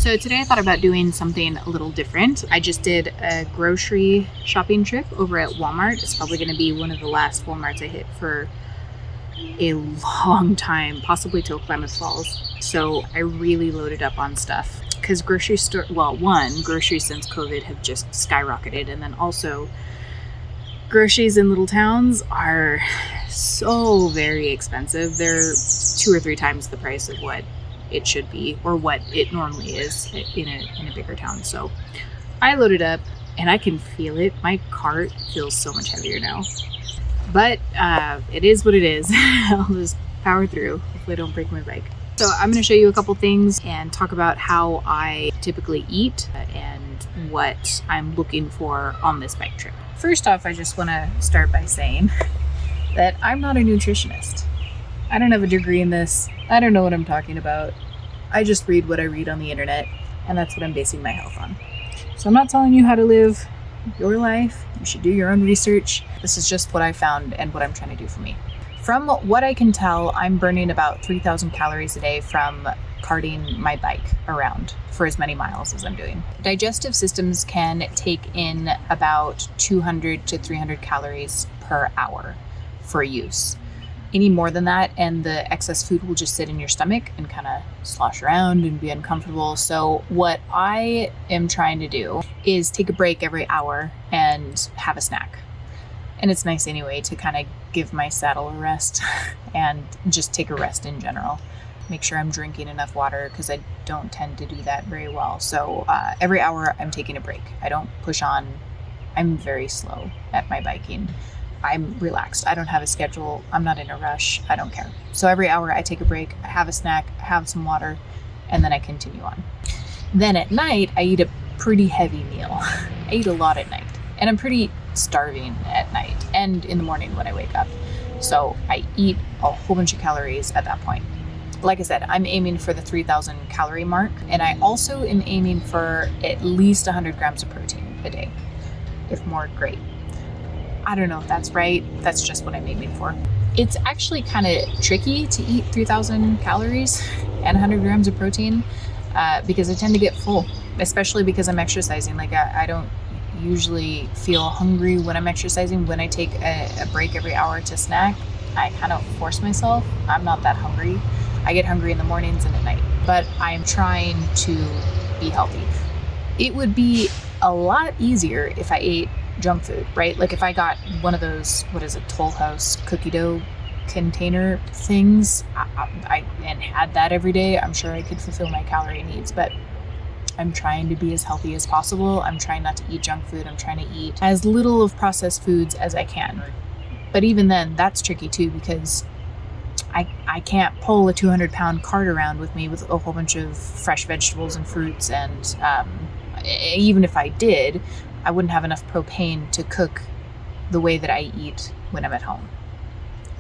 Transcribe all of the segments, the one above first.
So today I thought about doing something a little different. I just did a grocery shopping trip over at Walmart. It's probably going to be one of the last Walmarts I hit for a long time, possibly till Klamath Falls. So I really loaded up on stuff because groceries since COVID have just skyrocketed, and then also groceries in little towns are so very expensive. They're 2 or 3 times the price of what it should be or what it normally is in a bigger town. So I loaded up and I can feel it. My cart feels so much heavier now, but it is what it is. I'll just power through. Hopefully I don't break my bike. So I'm going to show you a couple things and talk about how I typically eat and what I'm looking for on this bike trip. First off, I just want to start by saying that I'm not a nutritionist. I don't have a degree in this. I don't know what I'm talking about. I just read what I read on the internet, and that's what I'm basing my health on. So I'm not telling you how to live your life. You should do your own research. This is just what I found and what I'm trying to do for me. From what I can tell, I'm burning about 3,000 calories a day from carting my bike around for as many miles as I'm doing. Digestive systems can take in about 200 to 300 calories per hour for use. Any more than that, and the excess food will just sit in your stomach and kind of slosh around and be uncomfortable. So what I am trying to do is take a break every hour and have a snack. And it's nice anyway to kind of give my saddle a rest and just take a rest in general. Make sure I'm drinking enough water because I don't tend to do that very well. So every hour I'm taking a break. I don't push on. I'm very slow at my biking. I'm relaxed. I don't have a schedule. I'm not in a rush. I don't care. So every hour I take a break, I have a snack, I have some water, and then I continue on. Then at night, I eat a pretty heavy meal. I eat a lot at night, and I'm pretty starving at night and in the morning when I wake up. So I eat a whole bunch of calories at that point. Like I said, I'm aiming for the 3,000 calorie mark, and I also am aiming for at least 100 grams of protein a day. If more, great. I don't know if that's right. That's just what I'm aiming for. It's actually kind of tricky to eat 3,000 calories and 100 grams of protein because I tend to get full, especially because I'm exercising. Like I don't usually feel hungry when I'm exercising. When I take a break every hour to snack, I kind of force myself. I'm not that hungry. I get hungry in the mornings and at night, but I'm trying to be healthy. It would be a lot easier if I ate junk food, right? Like if I got one of those, Toll House cookie dough container things, and had that every day, I'm sure I could fulfill my calorie needs. But I'm trying to be as healthy as possible. I'm trying not to eat junk food. I'm trying to eat as little of processed foods as I can. But even then, that's tricky too, because I can't pull a 200-pound cart around with me with a whole bunch of fresh vegetables and fruits. And even if I did, I wouldn't have enough propane to cook the way that I eat when I'm at home.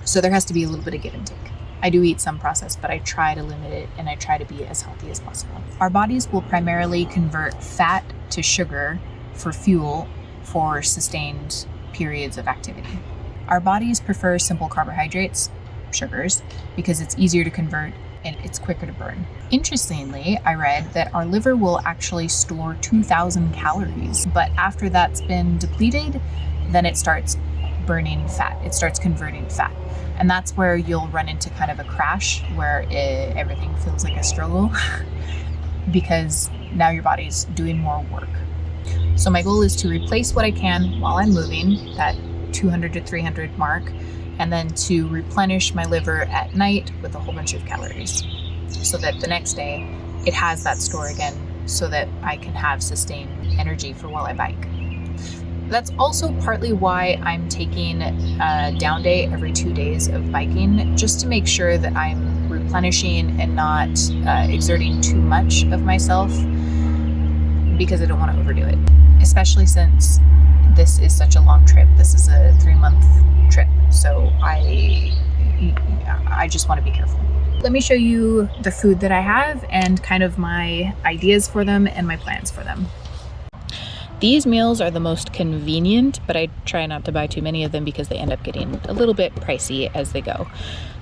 So there has to be a little bit of give and take. I do eat some processed, but I try to limit it and I try to be as healthy as possible. Our bodies will primarily convert fat to sugar for fuel for sustained periods of activity. Our bodies prefer simple carbohydrates, sugars, because it's easier to convert and it's quicker to burn. Interestingly, I read that our liver will actually store 2,000 calories, but after that's been depleted, then it starts burning fat. It starts converting fat. And that's where you'll run into kind of a crash where everything feels like a struggle because now your body's doing more work. So my goal is to replace what I can while I'm moving, that 200 to 300 mark, and then to replenish my liver at night with a whole bunch of calories so that the next day it has that store again so that I can have sustained energy for while I bike. That's also partly why I'm taking a down day every 2 days of biking, just to make sure that I'm replenishing and not exerting too much of myself, because I don't want to overdo it, especially since this is such a long trip. This is a 3-month trip, so I just want to be careful. Let me show you the food that I have and kind of my ideas for them and my plans for them. These meals are the most convenient, but I try not to buy too many of them because they end up getting a little bit pricey as they go.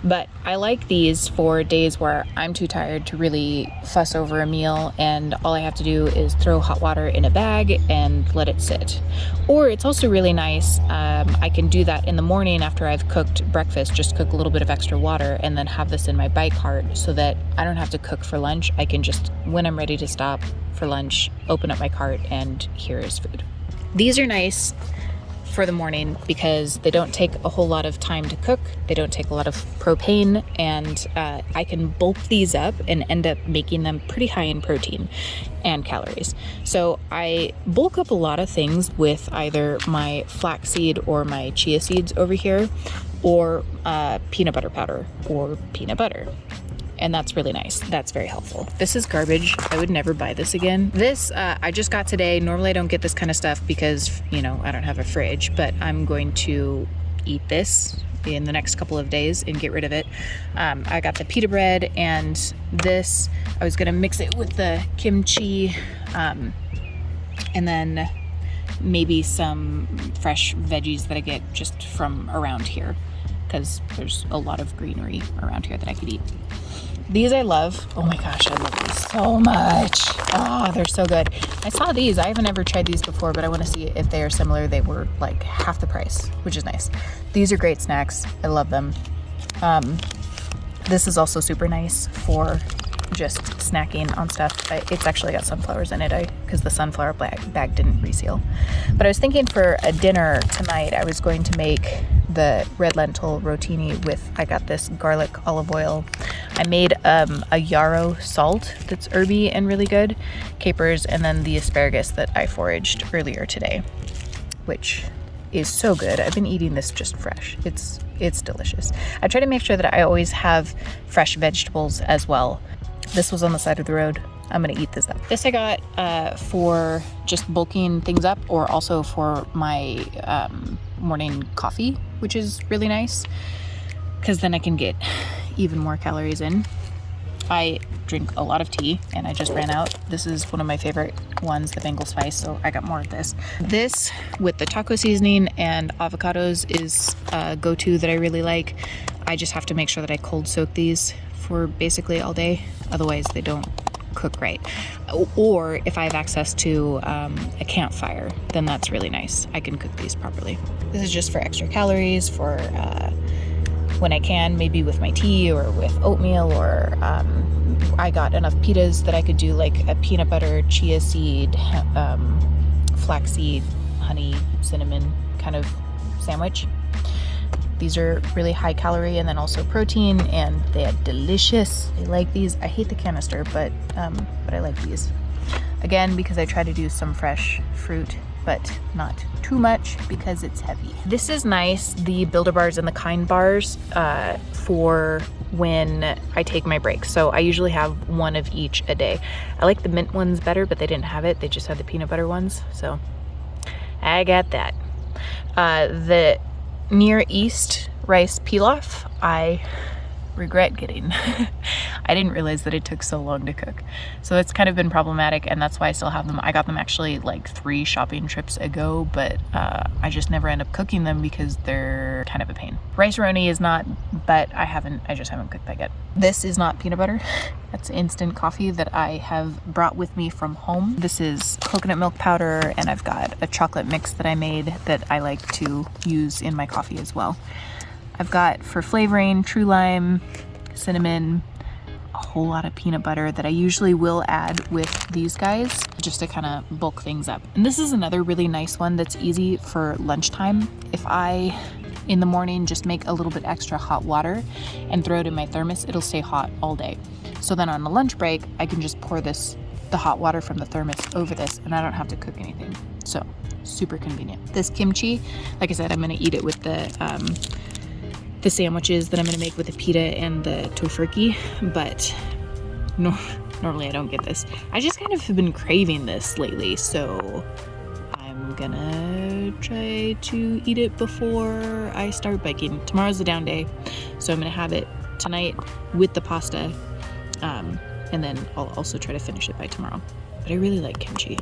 But I like these for days where I'm too tired to really fuss over a meal and all I have to do is throw hot water in a bag and let it sit. Or it's also really nice, I can do that in the morning after I've cooked breakfast, just cook a little bit of extra water and then have this in my bike cart so that I don't have to cook for lunch. I can just, when I'm ready to stop for lunch, open up my cart and here is food. These are nice for the morning because they don't take a whole lot of time to cook. They don't take a lot of propane, and I can bulk these up and end up making them pretty high in protein and calories. So I bulk up a lot of things with either my flaxseed or my chia seeds over here, or peanut butter powder or peanut butter. And that's really nice. That's very helpful. This is garbage. I would never buy this again. This I just got today. Normally I don't get this kind of stuff because, you know, I don't have a fridge, but I'm going to eat this in the next couple of days and get rid of it. I got the pita bread and this. I was gonna mix it with the kimchi and then maybe some fresh veggies that I get just from around here because there's a lot of greenery around here that I could eat. These I love. Oh my gosh, I love these so much. Oh, they're so good. I saw these. I haven't ever tried these before, but I want to see if they are similar. They were like half the price, which is nice. These are great snacks. I love them. This is also super nice for just snacking on stuff. It's actually got sunflowers in it because the sunflower bag didn't reseal. But I was thinking for a dinner tonight, I was going to make the red lentil rotini with, I got this garlic olive oil. I made a yarrow salt that's herby and really good, capers, and then the asparagus that I foraged earlier today, which is so good. I've been eating this just fresh. It's delicious. I try to make sure that I always have fresh vegetables as well. This was on the side of the road. I'm gonna eat this up. This I got for just bulking things up, or also for my morning coffee, which is really nice because then I can get even more calories in. I drink a lot of tea and I just ran out. This is one of my favorite ones, the Bengal spice, so I got more of this. This with the taco seasoning and avocados is a go-to that I really like. I just have to make sure that I cold soak these for basically all day, otherwise they don't cook right. Or if I have access to a campfire, then that's really nice. I can cook these properly. This is just for extra calories, for when I can, maybe with my tea or with oatmeal, or I got enough pitas that I could do like a peanut butter, chia seed, flaxseed, honey, cinnamon kind of sandwich. These are really high calorie and then also protein, and they are delicious. I like these. I hate the canister, but I like these. Again, because I try to do some fresh fruit, but not too much because it's heavy. This is nice, the Builder Bars and the Kind Bars for when I take my breaks. So I usually have one of each a day. I like the mint ones better, but they didn't have it. They just had the peanut butter ones. So I got that. The Near East rice pilaf, I regret getting. I didn't realize that it took so long to cook. So it's kind of been problematic, and that's why I still have them. I got them actually like 3 shopping trips ago, but I just never end up cooking them because they're kind of a pain. Rice roni is not, but I just haven't cooked that yet. This is not peanut butter. That's instant coffee that I have brought with me from home. This is coconut milk powder, and I've got a chocolate mix that I made that I like to use in my coffee as well. I've got, for flavoring, true lime, cinnamon, a whole lot of peanut butter that I usually will add with these guys just to kind of bulk things up. And this is another really nice one that's easy for lunchtime. If I, in the morning, just make a little bit extra hot water and throw it in my thermos, it'll stay hot all day. So then on the lunch break, I can just pour the hot water from the thermos over this, and I don't have to cook anything. So super convenient. This kimchi, like I said, I'm gonna eat it with the sandwiches that I'm gonna make with the pita and the tofurkey, but normally I don't get this. I just kind of have been craving this lately, so I'm gonna try to eat it before I start biking. Tomorrow's the down day, so I'm gonna have it tonight with the pasta, and then I'll also try to finish it by tomorrow. But I really like kimchi,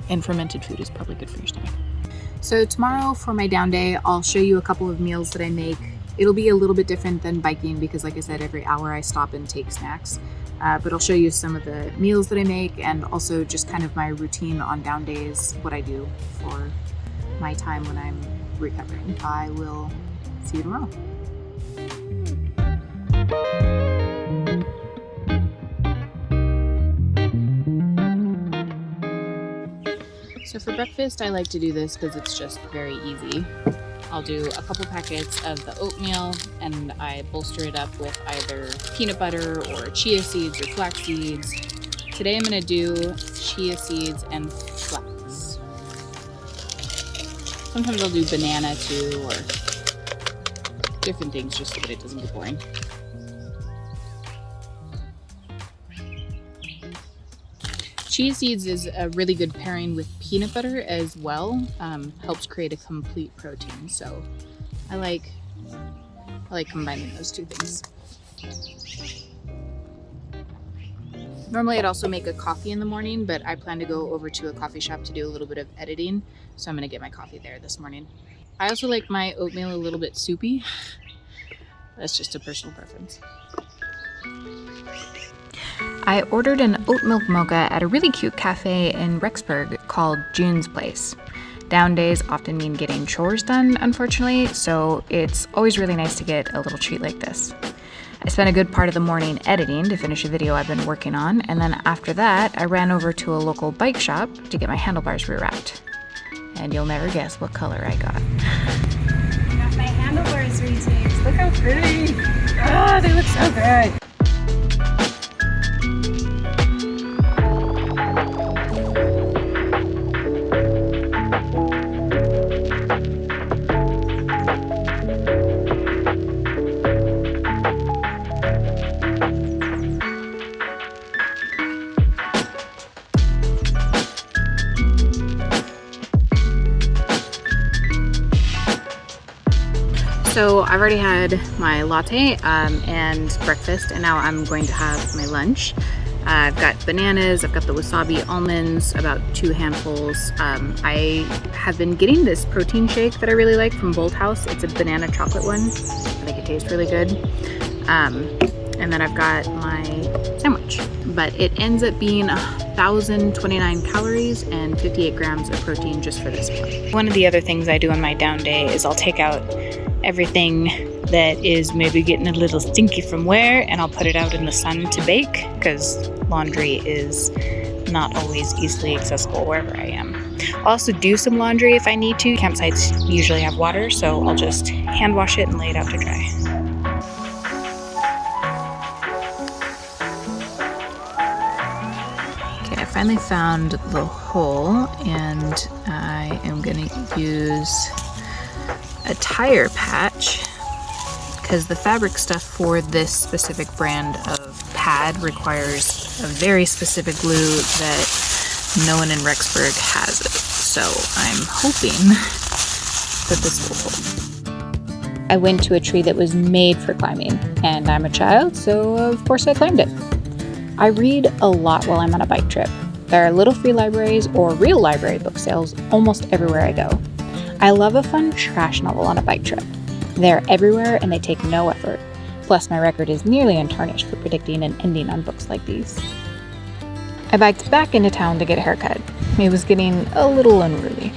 and fermented food is probably good for your stomach. So tomorrow for my down day, I'll show you a couple of meals that I make It'll be a little bit different than biking because, like I said, every hour I stop and take snacks. But I'll show you some of the meals that I make and also just kind of my routine on down days, what I do for my time when I'm recovering. I will see you tomorrow. So for breakfast, I like to do this because it's just very easy. I'll do a couple packets of the oatmeal and I bolster it up with either peanut butter or chia seeds or flax seeds. Today I'm going to do chia seeds and flax. Sometimes I'll do banana too, or different things just so that it doesn't get boring. Chia seeds is a really good pairing with peanut butter as well. Helps create a complete protein. So I like combining those two things. Normally I'd also make a coffee in the morning, but I plan to go over to a coffee shop to do a little bit of editing. So I'm gonna get my coffee there this morning. I also like my oatmeal a little bit soupy. That's just a personal preference. I ordered an oat milk mocha at a really cute cafe in Rexburg called June's Place. Down days often mean getting chores done, unfortunately, so it's always really nice to get a little treat like this. I spent a good part of the morning editing to finish a video I've been working on, and then after that, I ran over to a local bike shop to get my handlebars rewrapped. And you'll never guess what color I got. I got my handlebars retaped. Look how pretty! Oh, they look so good! So I've already had my latte and breakfast, and now I'm going to have my lunch. I've got bananas, I've got the wasabi almonds, about 2 handfuls. I have been getting this protein shake that I really like from Bolt House. It's a banana chocolate one. I think it tastes really good. And then I've got my sandwich. But it ends up being 1,029 calories and 58 grams of protein just for this one. One of the other things I do on my down day is I'll take out everything that is maybe getting a little stinky from wear, and I'll put it out in the sun to bake because laundry is not always easily accessible wherever I am. I'll also do some laundry if I need to. Campsites usually have water, so I'll just hand wash it and lay it out to dry. Okay, I finally found the hole, and I am gonna use a tire patch because the fabric stuff for this specific brand of pad requires a very specific glue that no one in Rexburg has it. So I'm hoping that this will hold. I went to a tree that was made for climbing, and I'm a child, so of course I climbed it. I read a lot while I'm on a bike trip. There are little free libraries or real library book sales almost everywhere I go. I love a fun trash novel on a bike trip. They're everywhere and they take no effort. Plus, my record is nearly untarnished for predicting an ending on books like these. I biked back into town to get a haircut. It was getting a little unruly.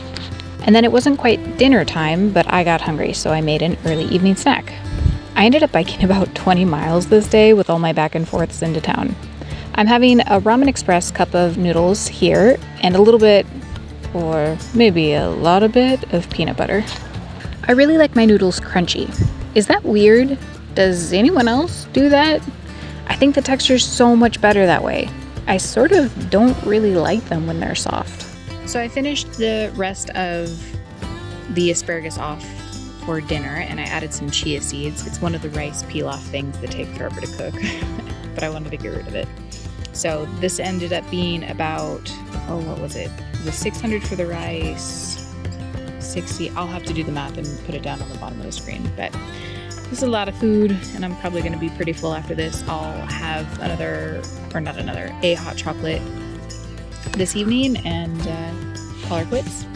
And then it wasn't quite dinner time, but I got hungry, so I made an early evening snack. I ended up biking about 20 miles this day with all my back and forths into town. I'm having a Ramen Express cup of noodles here and a little bit, or maybe a lot of bit, of peanut butter. I really like my noodles crunchy. Is that weird? Does anyone else do that? I think the texture's so much better that way. I sort of don't really like them when they're soft. So I finished the rest of the asparagus off for dinner, and I added some chia seeds. It's one of the rice peel-off things that take forever to cook, but I wanted to get rid of it. So this ended up being about, what was it? It was 600 for the rice, 60. I'll have to do the math and put it down on the bottom of the screen. But this is a lot of food, and I'm probably going to be pretty full after this. I'll have a hot chocolate this evening and call her quits.